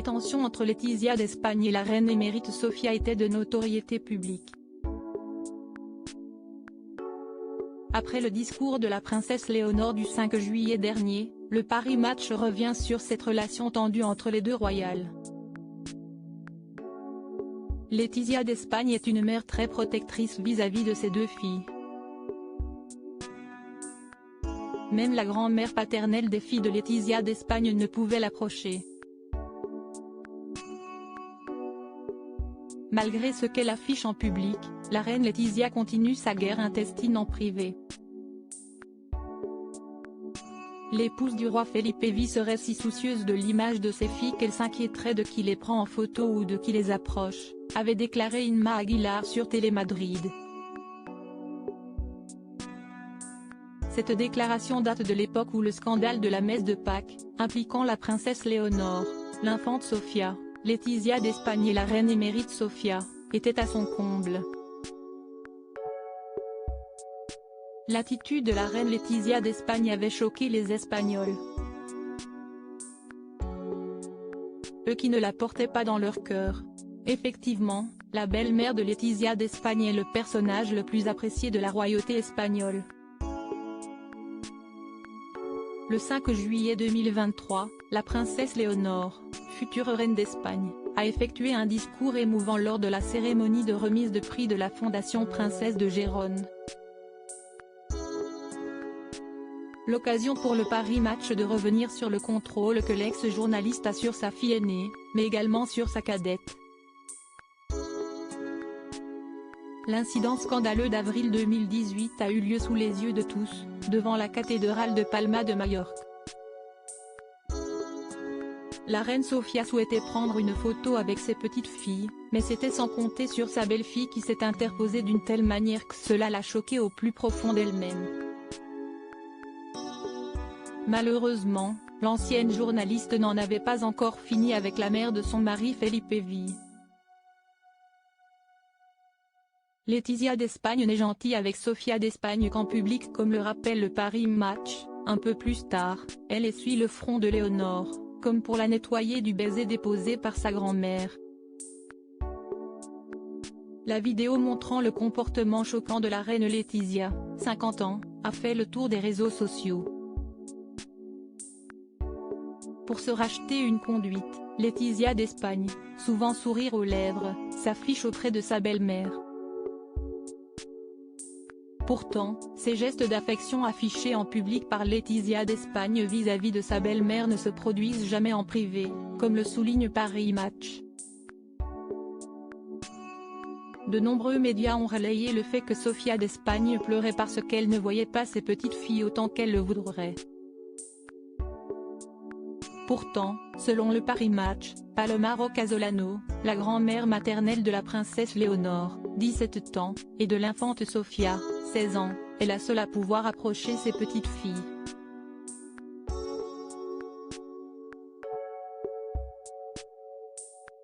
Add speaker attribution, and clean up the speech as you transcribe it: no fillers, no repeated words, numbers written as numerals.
Speaker 1: Les tensions entre Laetitia d'Espagne et la reine émérite Sofia étaient de notoriété publique. Après le discours de la princesse Léonore du 5 juillet dernier, le Paris Match revient sur cette relation tendue entre les deux royales. Laetitia d'Espagne est une mère très protectrice vis-à-vis de ses deux filles. Même la grand-mère paternelle des filles de Laetitia d'Espagne ne pouvait l'approcher. Malgré ce qu'elle affiche en public, la reine Laetitia continue sa guerre intestine en privé. L'épouse du roi Felipe V serait si soucieuse de l'image de ses filles qu'elle s'inquiéterait de qui les prend en photo ou de qui les approche, avait déclaré Inma Aguilar sur Télémadrid. Cette déclaration date de l'époque où le scandale de la messe de Pâques, impliquant la princesse Léonore, l'infante Sofia, Laetitia d'Espagne et la reine émérite Sofia, était à son comble. L'attitude de la reine Laetitia d'Espagne avait choqué les Espagnols. Eux qui ne la portaient pas dans leur cœur. Effectivement, la belle-mère de Laetitia d'Espagne est le personnage le plus apprécié de la royauté espagnole. Le 5 juillet 2023, la princesse Léonore, future reine d'Espagne, a effectué un discours émouvant lors de la cérémonie de remise de prix de la Fondation Princesse de Gérone. L'occasion pour le Paris Match de revenir sur le contrôle que l'ex-journaliste a sur sa fille aînée, mais également sur sa cadette. L'incident scandaleux d'avril 2018 a eu lieu sous les yeux de tous, devant la cathédrale de Palma de Majorque. La reine Sofia souhaitait prendre une photo avec ses petites filles, mais c'était sans compter sur sa belle-fille qui s'est interposée d'une telle manière que cela l'a choquée au plus profond d'elle-même. Malheureusement, l'ancienne journaliste n'en avait pas encore fini avec la mère de son mari Felipe V. Laetitia d'Espagne n'est gentille avec Sofia d'Espagne qu'en public comme le rappelle le Paris Match. Un peu plus tard, elle essuie le front de Léonore, comme pour la nettoyer du baiser déposé par sa grand-mère. La vidéo montrant le comportement choquant de la reine Laetitia, 50 ans, a fait le tour des réseaux sociaux. Pour se racheter une conduite, Laetitia d'Espagne, souvent sourire aux lèvres, s'affiche auprès de sa belle-mère. Pourtant, ces gestes d'affection affichés en public par Laetitia d'Espagne vis-à-vis de sa belle-mère ne se produisent jamais en privé, comme le souligne Paris Match. De nombreux médias ont relayé le fait que Sofia d'Espagne pleurait parce qu'elle ne voyait pas ses petites filles autant qu'elle le voudrait. Pourtant, selon le Paris Match, Paloma Rocasolano, la grand-mère maternelle de la princesse Léonore, 17 ans, et de l'infante Sofia, 16 ans, est la seule à pouvoir approcher ses petites filles.